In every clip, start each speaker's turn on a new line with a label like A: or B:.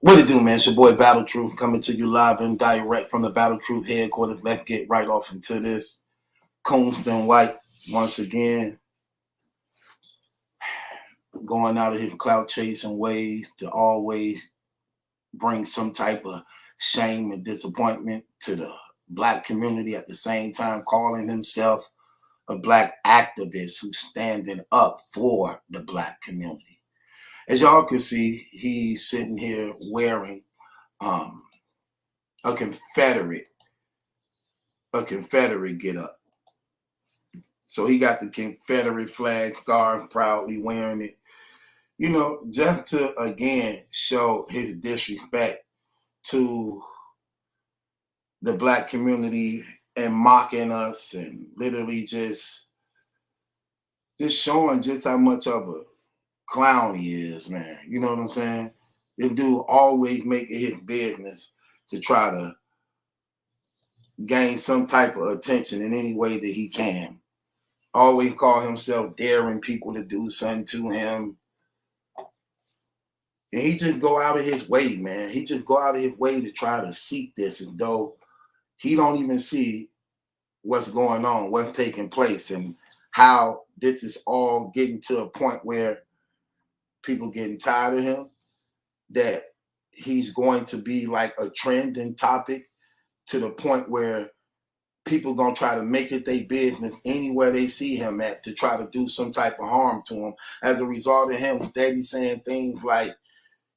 A: What it do, man? It's your boy Battle Truth coming to you live and direct from the Battle Truth headquarters. Let's get right off into this. Coonston White, once again, going out of his clout chasing ways to always bring some type of shame and disappointment to the black community, at the same time calling himself a black activist who's standing up for the black community. As y'all can see, he's sitting here wearing a Confederate get up. So he got the Confederate flag scarf, proudly wearing it, you know, just to again show his disrespect to the black community and mocking us and literally just showing just how much of a clown he is, man. You know what I'm saying? This dude always make it his business to try to gain some type of attention in any way that he can. Always call himself daring people to do something to him. And he just go out of his way, man. He just go out of his way to try to seek this, as though he don't even see what's going on, what's taking place, and how this is all getting to a point where people getting tired of him, that he's going to be like a trending topic to the point where people gonna try to make it their business anywhere they see him at to try to do some type of harm to him. As a result of him steady saying things like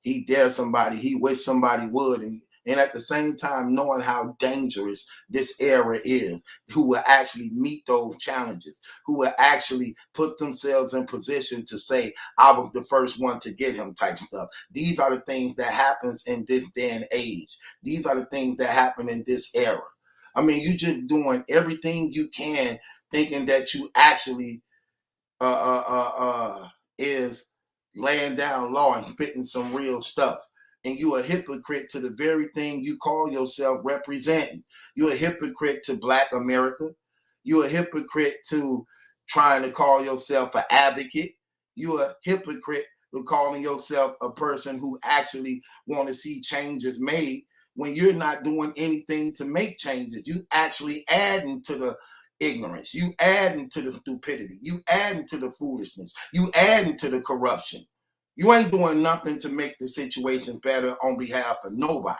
A: he dare somebody, he wish somebody would, and at the same time knowing how dangerous this era is, who will actually meet those challenges, who will actually put themselves in position to say, I was the first one to get him type stuff. These are the things that happens in this day and age. These are the things that happen in this era. I mean, you just doing everything you can, thinking that you actually is laying down law and spitting some real stuff. And you a hypocrite to the very thing you call yourself representing. You're a hypocrite to Black America. You're a hypocrite to trying to call yourself an advocate. You're a hypocrite to calling yourself a person who actually want to see changes made, when you're not doing anything to make changes. You actually adding to the ignorance. You adding to the stupidity. You adding to the foolishness. You adding to the corruption. You ain't doing nothing to make the situation better on behalf of nobody.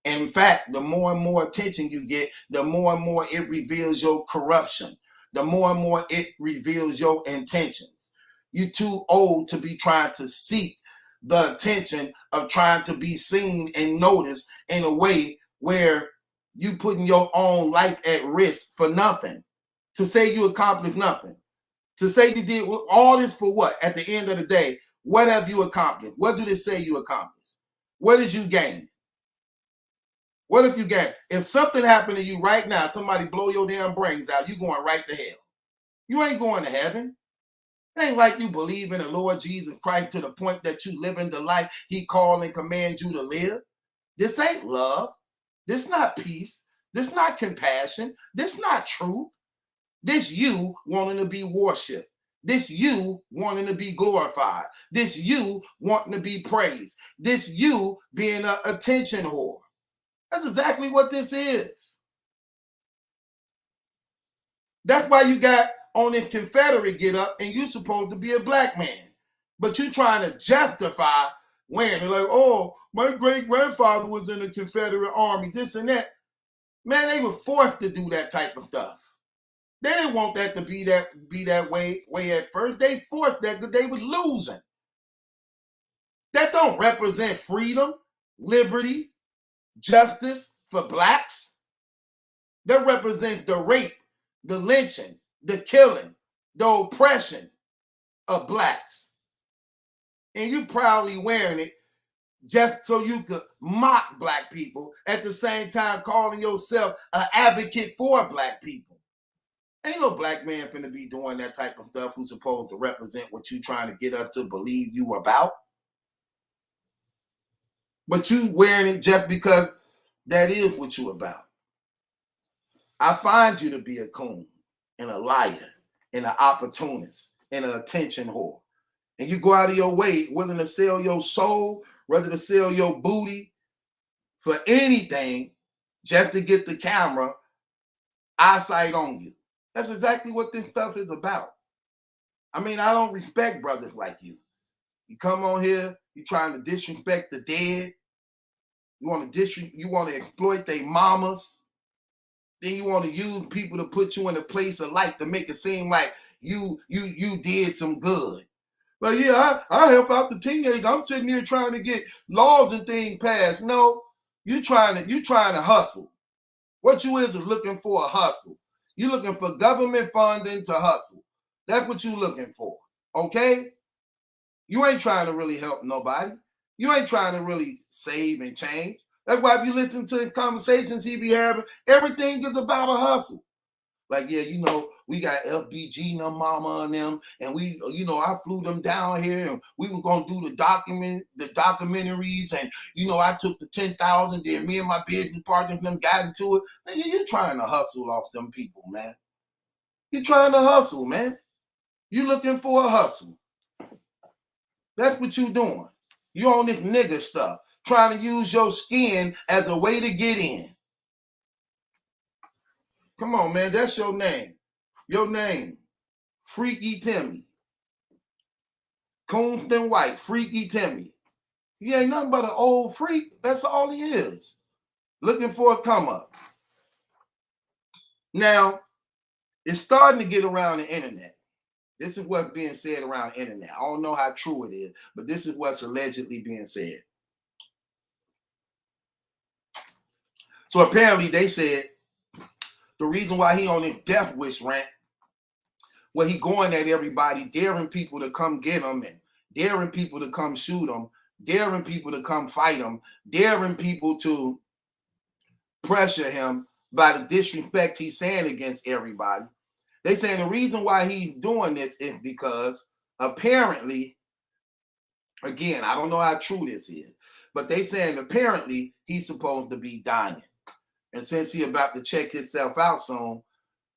A: And in fact, the more and more attention you get, the more and more it reveals your corruption. The more and more it reveals your intentions. You're too old to be trying to seek the attention of trying to be seen and noticed in a way where you putting your own life at risk for nothing. To say you accomplished nothing. To say you did all this for what? At the end of the day, what have you accomplished? What do they say you accomplished? What did you gain? What if you gain? If something happened to you right now, somebody blow your damn brains out, you going right to hell. You ain't going to heaven. It ain't like you believe in the Lord Jesus Christ to the point that you live in the life he called and command you to live. This ain't love. This not peace. This not compassion. This not truth. This you wanting to be worshipped. This you wanting to be glorified. This you wanting to be praised. This you being an attention whore. That's exactly what this is. That's why you got on this Confederate get up and you supposed to be a black man. But you trying to justify when they're like, oh, my great-grandfather was in the Confederate Army, this and that. Man, they were forced to do that type of stuff. They didn't want that to be that way at first. They forced that because they was losing. That don't represent freedom, liberty, justice for blacks. That represents the rape, the lynching, the killing, the oppression of blacks. And you proudly wearing it just so you could mock black people, at the same time calling yourself an advocate for black people. Ain't no black man finna be doing that type of stuff who's supposed to represent what you trying to get us to believe you about. But you wearing it just because that is what you about. I find you to be a coon and a liar and an opportunist and an attention whore. And you go out of your way willing to sell your soul whether to sell your booty for anything just to get the camera eyesight on you. That's exactly what this stuff is about. I mean, I don't respect brothers like you. You come on here, you trying to disrespect the dead. You want to exploit their mamas. Then you want to use people to put you in a place of light to make it seem like you did some good. But yeah, I help out the teenagers. I'm sitting here trying to get laws and things passed. No, you trying to hustle. What you is looking for a hustle. You looking for government funding to hustle. That's what you looking for. Okay? You ain't trying to really help nobody. You ain't trying to really save and change. That's why if you listen to the conversations he be having, everything is about a hustle. Like, yeah, you know, we got FBG and them mama and them, and we, you know, I flew them down here, and we were gonna do the documentaries, and you know, I took the 10,000, then me and my business partners them got into it. Nigga, you trying to hustle off them people, man. You trying to hustle, man. You looking for a hustle. That's what you doing. You on this nigga stuff, trying to use your skin as a way to get in. Come on, man, that's your name. Your name, Freaky Timmy. Coonston White, Freaky Timmy. He ain't nothing but an old freak. That's all he is. Looking for a come up. Now, it's starting to get around the internet. This is what's being said around the internet. I don't know how true it is, but this is what's allegedly being said. So apparently they said the reason why he on his death wish rant, where he going at everybody, daring people to come get him, and daring people to come shoot him, daring people to come fight him, daring people to pressure him by the disrespect he's saying against everybody. They saying the reason why he's doing this is because apparently, again, I don't know how true this is, but they saying apparently he's supposed to be dying. And since he about to check himself out soon,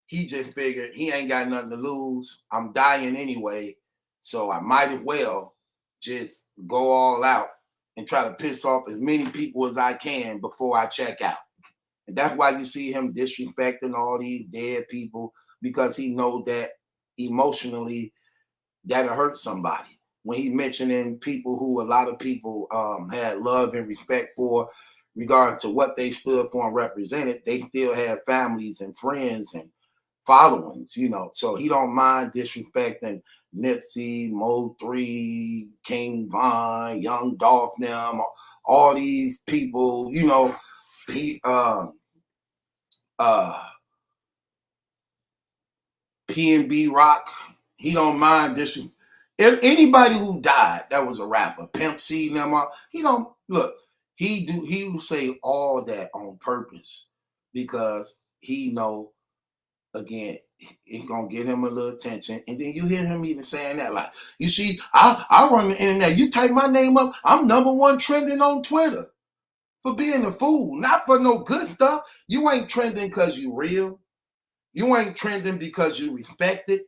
A: he just figured he ain't got nothing to lose. I'm dying anyway, so I might as well just go all out and try to piss off as many people as I can before I check out. And that's why you see him disrespecting all these dead people, because he knows that emotionally that'll hurt somebody. When he's mentioning people who a lot of people had love and respect for, regarding to what they stood for and represented, they still have families and friends and followings, you know. So he don't mind disrespecting Nipsey, Mo 3, King Von, Young Dolph, them, all these people, you know. P&B Rock, he don't mind disrespecting. Anybody who died that was a rapper, Pimp C, them, he don't look. He will say all that on purpose because he know, again, it's gonna get him a little attention. And then you hear him even saying that, like, you see, I run the internet. You type my name up, I'm #1 trending on Twitter for being a fool, not for no good stuff. You ain't trending because you real. You ain't trending because you respected.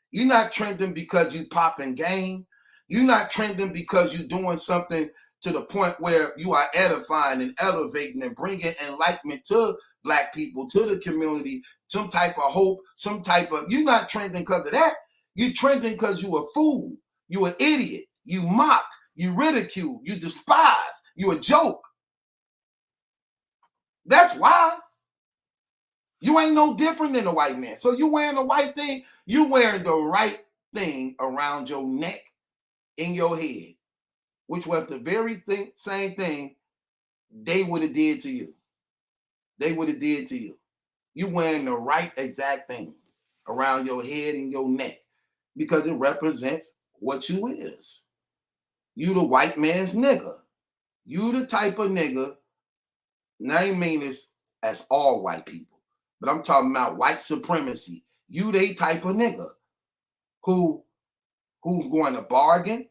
A: You're not trending because you popping game. You're not trending because you're doing something to the point where you are edifying and elevating and bringing enlightenment to black people, to the community, some type of hope, some type of, you're not trending because of that. You're trending because you a fool. You an idiot. You mocked. You ridicule. You despise. You a joke. That's why. You ain't no different than a white man. So you wearing the white thing, you wearing the right thing around your neck, in your head, which was the very same thing they would have did to you. They would have did to you. You wearing the right exact thing around your head and your neck because it represents what you is. You the white man's nigga. You the type of nigga, now I mean this as all white people, but I'm talking about white supremacy. You they type of nigga who's going to bargain,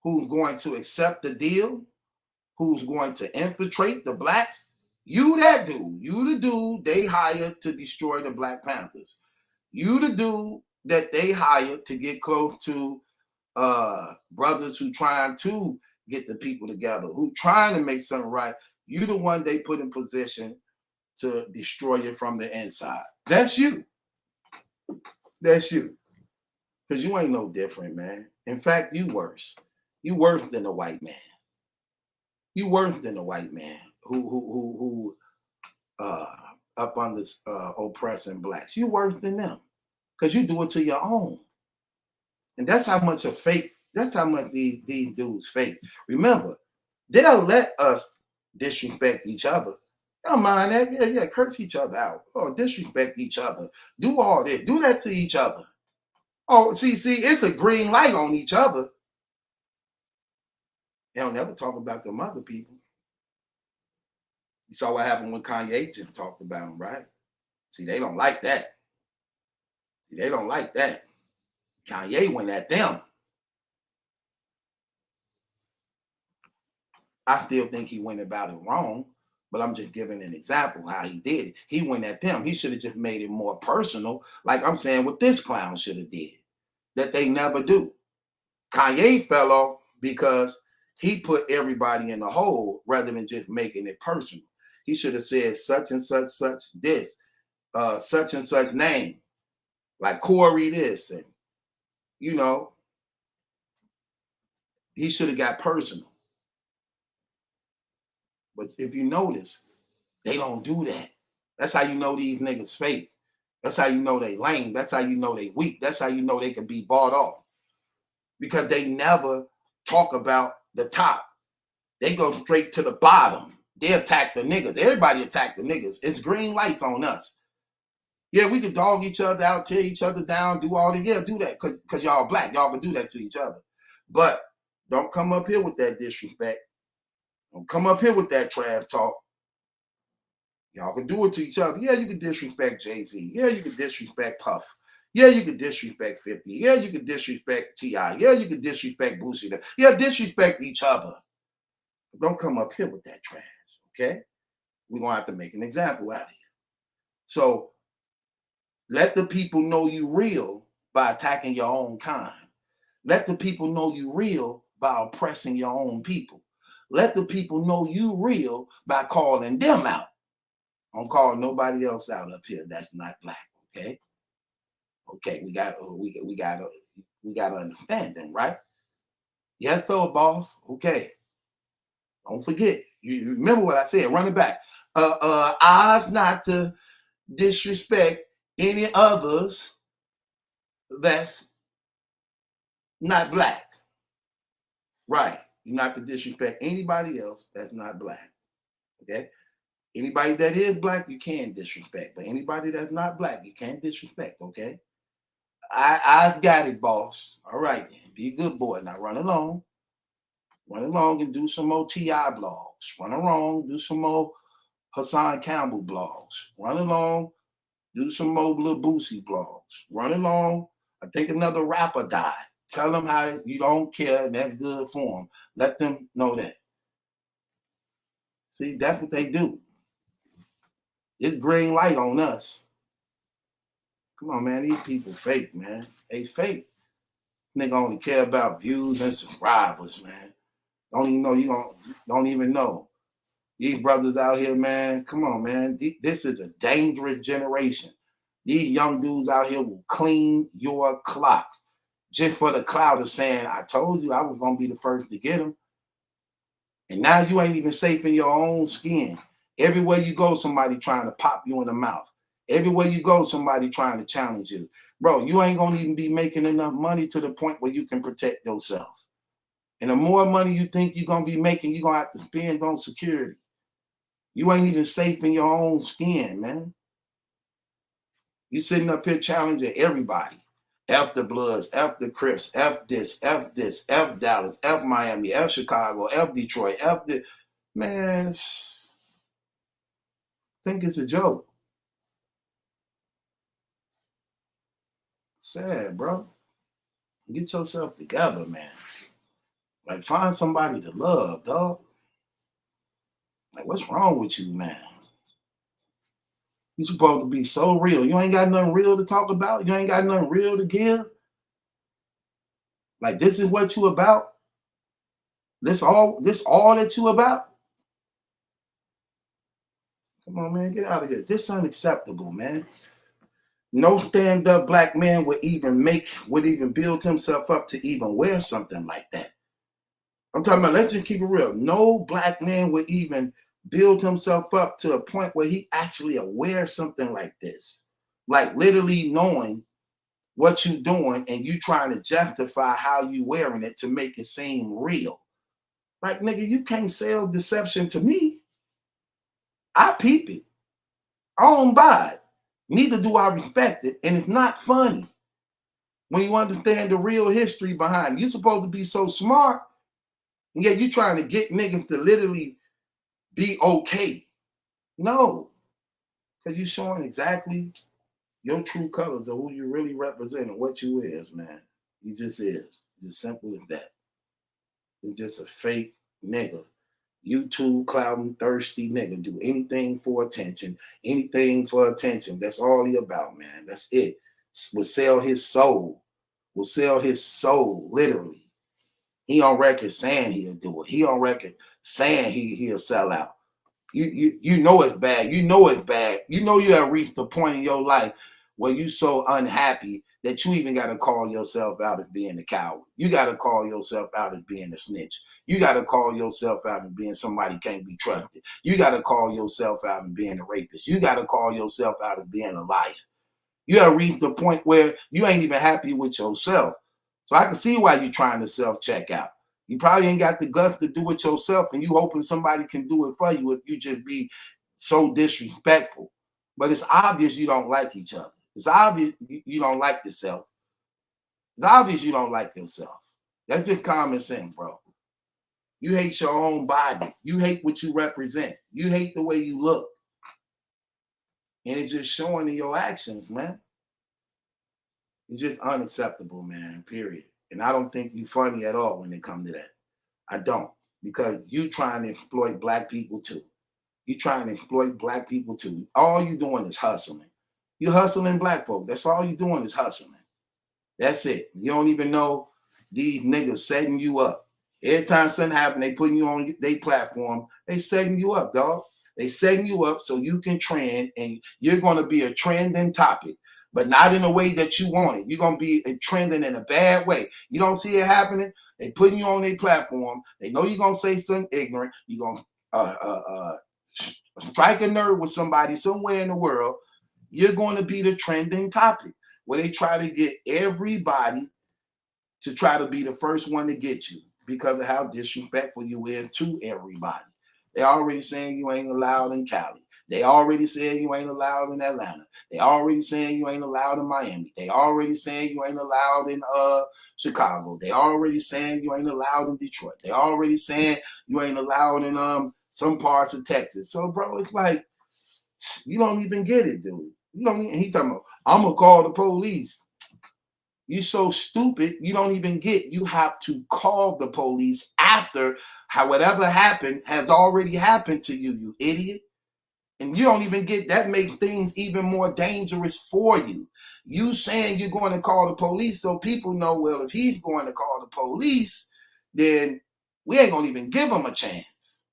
A: who's going to accept the deal, who's going to infiltrate the blacks. You that dude. You the dude they hired to destroy the Black Panthers. You the dude that they hired to get close to brothers who trying to get the people together, who trying to make something right. You the one they put in position to destroy you from the inside. That's you. That's you. Because you ain't no different, man. In fact, you worse. You worse than a white man. You worse than a white man who up on this oppressing blacks. You worse than them. Because you do it to your own. And that's how much of fake, that's how much these dudes fake. Remember, they'll let us disrespect each other. Don't mind that. Yeah, curse each other out. Oh, disrespect each other. Do all this. Do that to each other. Oh, see, it's a green light on each other. They'll never talk about them other people. You saw what happened when Kanye just talked about them, right? See, they don't like that. See, they don't like that. Kanye went at them. I still think he went about it wrong, but I'm just giving an example how he did it. He went at them. He should have just made it more personal, like I'm saying what this clown should have did, that they never do. Kanye fell off because he put everybody in the hole rather than just making it personal. He should have said such and such this, such and such name, like Corey this, and you know, he should have got personal. But if you notice, they don't do that. That's how you know these niggas fake. That's how you know they lame. That's how you know they weak. That's how you know they can be bought off. Because they never talk about the top. They go straight to the bottom. They attack the niggas. Everybody attack the niggas. It's green lights on us. Yeah, we can dog each other out, tear each other down, do all that. Yeah, do that because y'all black. Y'all can do that to each other. But don't come up here with that disrespect. Don't come up here with that trash talk. Y'all can do it to each other. Yeah, you can disrespect Jay-Z. Yeah, you can disrespect Puff. Yeah, you can disrespect 50. Yeah, you can disrespect T.I. Yeah, you can disrespect Boosie. Yeah, disrespect each other. Don't come up here with that trash, okay? We're going to have to make an example out of you. So let the people know you real by attacking your own kind. Let the people know you real by oppressing your own people. Let the people know you real by calling them out. Don't call nobody else out up here that's not black, okay? Okay, we got to understand them, right? Yes, so boss. Okay. Don't forget. You remember what I said. Run it back. Ours not to disrespect any others that's not black. Right. You're not to disrespect anybody else that's not black. Okay? Anybody that is black, you can disrespect. But anybody that's not black, you can't disrespect, okay? I've got it, boss. All right, then. Be a good boy. Now run along. Run along and do some more T.I. blogs. Run along, do some more Hassan Campbell blogs. Run along, do some more Lil Boosie blogs. Run along. I think another rapper died. Tell them how you don't care and that's good for them. Let them know that. See, that's what they do. It's green light on us. Come on, man. These people fake, man. They fake. Nigga only care about views and subscribers, man. Don't even know don't even know. These brothers out here, man. Come on, man. This is a dangerous generation. These young dudes out here will clean your clock just for the clout of saying, I told you I was gonna be the first to get them. And now you ain't even safe in your own skin. Everywhere you go, somebody trying to pop you in the mouth. Everywhere you go, somebody trying to challenge you. Bro, you ain't gonna even be making enough money to the point where you can protect yourself. And the more money you think you're gonna be making, you're gonna have to spend on security. You ain't even safe in your own skin, man. You sitting up here challenging everybody. F the Bloods, F the Crips, F this, F Dallas, F Miami, F Chicago, F Detroit, F the man. Think it's a joke. Sad, bro. Get yourself together, man. Like, find somebody to love, dog. Like, what's wrong with you, man? You supposed to be so real. You ain't got nothing real to talk about. You ain't got nothing real to give. Like, this is what you about. This all that you about? Come on, man, get out of here. This is unacceptable, man. No stand-up black man would even build himself up to even wear something like that. I'm talking about, let's just keep it real. No black man would even build himself up to a point where he actually aware something like this. Like literally knowing what you doing and you trying to justify how you wearing it to make it seem real. Like, nigga, you can't sell deception to me. I peep it. I don't buy it. Neither do I respect it. And it's not funny when you understand the real history behind it. You're supposed to be so smart, and yet you trying to get niggas to literally be okay. No, because you're showing exactly your true colors of who you really represent and what you is, man. You just is. Just simple as that. You're just a fake nigga. YouTube clouding thirsty nigga. Do anything for attention. Anything for attention. That's all he about, man. That's it. Will sell his soul. Will sell his soul, literally. He on record saying he'll do it. He on record saying he'll sell out. You know it's bad. You know it's bad. You know you have reached a point in your life where you so unhappy that you even got to call yourself out as being a coward. You got to call yourself out as being a snitch. You got to call yourself out as being somebody can't be trusted. You got to call yourself out as being a rapist. You got to call yourself out as being a liar. You have reached the point where you ain't even happy with yourself. So I can see why you're trying to self-check out. You probably ain't got the guts to do it yourself, and you hoping somebody can do it for you if you just be so disrespectful. But it's obvious you don't like each other. It's obvious you don't like yourself. It's obvious you don't like yourself. That's just common sense, bro. You hate your own body. You hate what you represent. You hate the way you look. And it's just showing in your actions, man. It's just unacceptable, man, period. And I don't think you funny at all when it comes to that. I don't. Because you trying to exploit black people too. You trying to exploit black people too. All you doing is hustling. You hustling black folk. That's all you doing is hustling. That's it. You don't even know these niggas setting you up. Every time something happen, they putting you on their platform. They setting you up, dog. They setting you up so you can trend, and you're going to be a trending topic, but not in a way that you want it. You're going to be trending in a bad way. You don't see it happening. They putting you on their platform. They know you're going to say something ignorant. You're going to strike a nerve with somebody somewhere in the world. You're going to be the trending topic where they try to get everybody to try to be the first one to get you because of how disrespectful you are to everybody. They already saying you ain't allowed in Cali. They already said you ain't allowed in Atlanta. They already saying you ain't allowed in Miami. They already saying you ain't allowed in Chicago. They already saying you ain't allowed in Detroit. They already saying you ain't allowed in some parts of Texas. So, bro, it's like you don't even get it, dude. You don't even, he talking about, I'm gonna call the police. You so stupid, you don't even get. You have to call the police after whatever happened has already happened to you, you idiot. And you don't even get that. Makes things even more dangerous for you. You saying you're going to call the police so people know, well, if he's going to call the police, then we ain't gonna even give him a chance.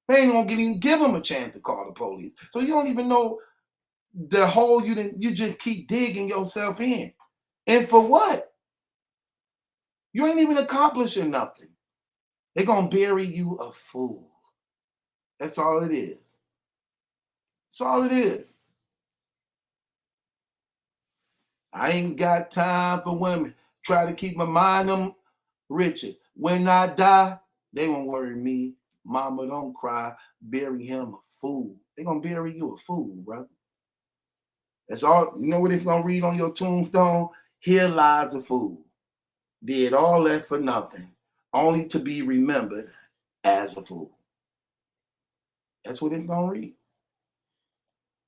A: We ain't gonna even give him a chance to call the police. So you don't even know the hole you just keep digging yourself in. And for what? You ain't even accomplishing nothing. They're going to bury you a fool. That's all it is. That's all it is. I ain't got time for women. Try to keep my mind on riches. When I die, they won't worry me. Mama, don't cry. Bury him a fool. They're going to bury you a fool, brother. That's all. You know what it's going to read on your tombstone? Here lies a fool. Did all that for nothing, only to be remembered as a fool. That's what it's going to read.